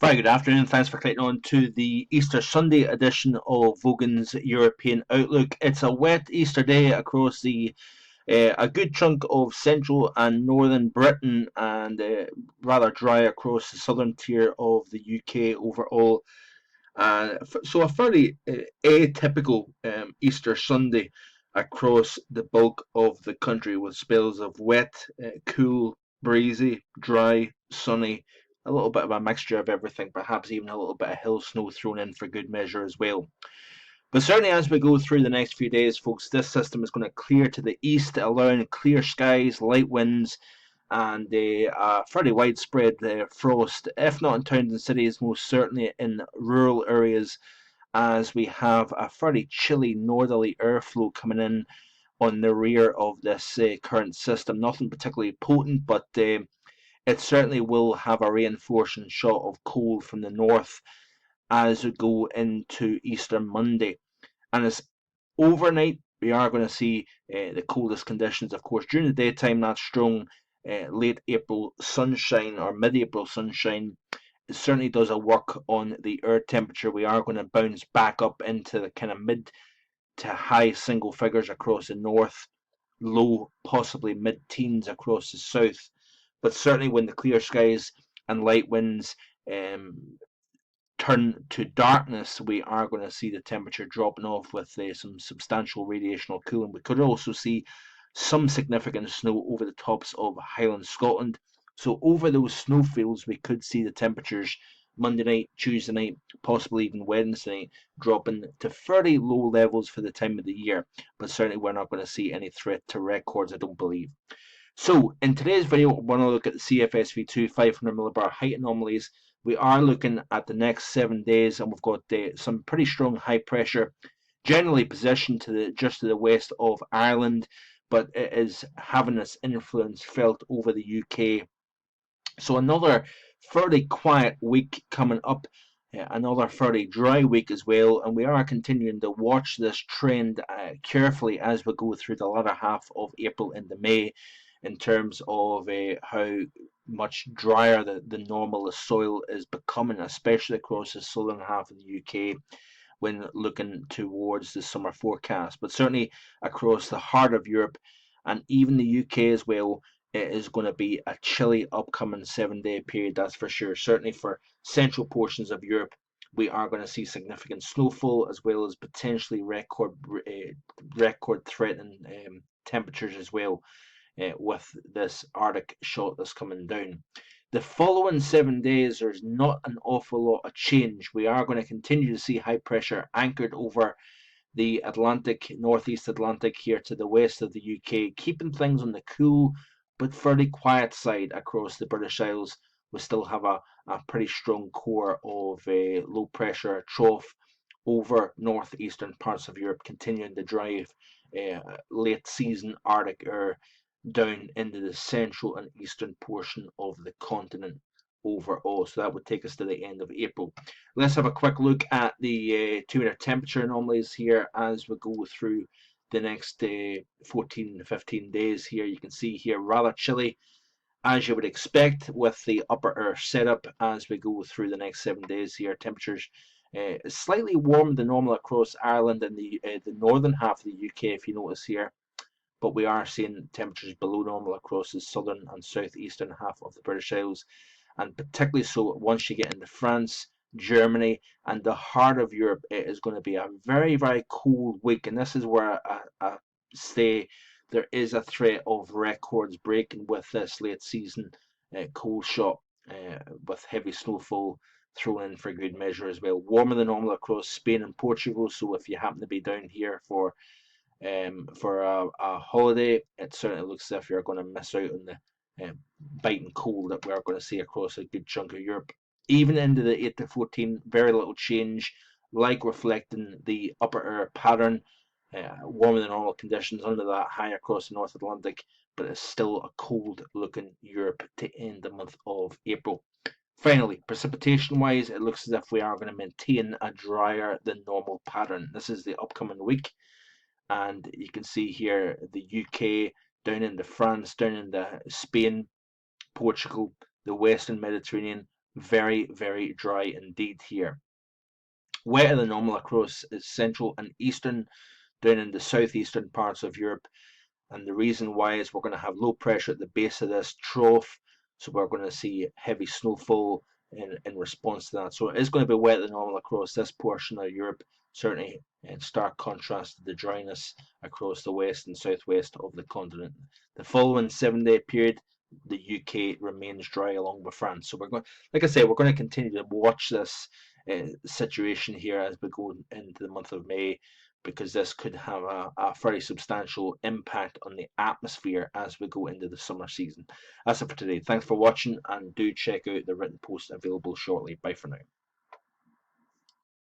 Very good afternoon. Thanks for clicking on to the Easter Sunday edition of Vogan's European Outlook. It's a wet Easter day across a good chunk of central and northern Britain, and rather dry across the southern tier of the UK overall. So a fairly atypical Easter Sunday across the bulk of the country, with spells of wet, cool, breezy, dry, sunny, a little bit of a mixture of everything, perhaps even a little bit of hill snow thrown in for good measure as well. But certainly as we go through the next few days, folks, this system is going to clear to the east, allowing clear skies, light winds, and a fairly widespread frost, if not in towns and cities, most certainly in rural areas, as we have a fairly chilly northerly airflow coming in on the rear of this current system. Nothing particularly potent, but it certainly will have a reinforcing shot of cold from the north as we go into Easter Monday. And as overnight, we are going to see the coldest conditions, of course. During the daytime, that strong late April sunshine or mid April sunshine, it certainly does a work on the air temperature. We are going to bounce back up into the kind of mid to high single figures across the north, low, possibly mid teens across the south. But certainly, when the clear skies and light winds turn to darkness, we are going to see the temperature dropping off with some substantial radiational cooling. We could also see some significant snow over the tops of Highland Scotland. So over those snowfields, we could see the temperatures Monday night, Tuesday night, possibly even Wednesday night, dropping to fairly low levels for the time of the year. But certainly, we're not going to see any threat to records, I don't believe. So in today's video, we're going to look at the CFSV2 500 millibar height anomalies. We are looking at the next 7 days, and we've got some pretty strong high pressure, generally positioned just to the west of Ireland, but it is having its influence felt over the UK. So another fairly quiet week coming up, another fairly dry week as well, and we are continuing to watch this trend carefully as we go through the latter half of April into May, in terms of how much drier the normal the soil is becoming, especially across the southern half of the UK when looking towards the summer forecast. But certainly across the heart of Europe and even the UK as well, it is going to be a chilly upcoming 7 day period, that's for sure. Certainly for central portions of Europe, we are going to see significant snowfall as well as potentially record threatening temperatures as well, with this Arctic shot that's coming down. The following 7 days, there's not an awful lot of change. We are going to continue to see high pressure anchored over the Atlantic, northeast Atlantic here to the west of the UK, keeping things on the cool but fairly quiet side across the British Isles. We still have a pretty strong core of low pressure trough over northeastern parts of Europe, continuing to drive late season Arctic air down into the central and eastern portion of the continent overall. So that would take us to the end of April. Let's have a quick look at the 2 meter temperature anomalies here as we go through the next 14 to 15 days here. You can see here rather chilly as you would expect with the upper air setup as we go through the next 7 days here. Temperatures slightly warmer than normal across Ireland and the northern half of the UK, if you notice here, but we are seeing temperatures below normal across the southern and southeastern half of the British Isles, and particularly so once you get into France, Germany, and the heart of Europe. It is going to be a very, very cold week, and this is where I say there is a threat of records breaking with this late season cold shot, with heavy snowfall thrown in for good measure as well. Warmer than normal across Spain and Portugal, so if you happen to be down here for a holiday, it certainly looks as if you're going to miss out on the biting cold that we're going to see across a good chunk of Europe. Even into the 8 to 14, very little change, like reflecting the upper air pattern, warmer than normal conditions under that high across the North Atlantic, but it's still a cold looking Europe to end the month of April. Finally, precipitation wise, it looks as if we are going to maintain a drier than normal pattern. This is the upcoming week, and you can see here the UK, down into France, down into Spain, Portugal, the Western Mediterranean, very, very dry indeed here. Wetter than normal across central and eastern, down in the southeastern parts of Europe. And the reason why is we're going to have low pressure at the base of this trough. So we're going to see heavy snowfall in response to that. So it is going to be wetter than normal across this portion of Europe, certainly in stark contrast to the dryness across the west and southwest of the continent. The following 7-day period, the UK remains dry along with France. So we're going, like I say, we're going to continue to watch this situation here as we go into the month of May, because this could have a very substantial impact on the atmosphere as we go into the summer season. That's it for today. Thanks for watching, and do check out the written post available shortly. Bye for now.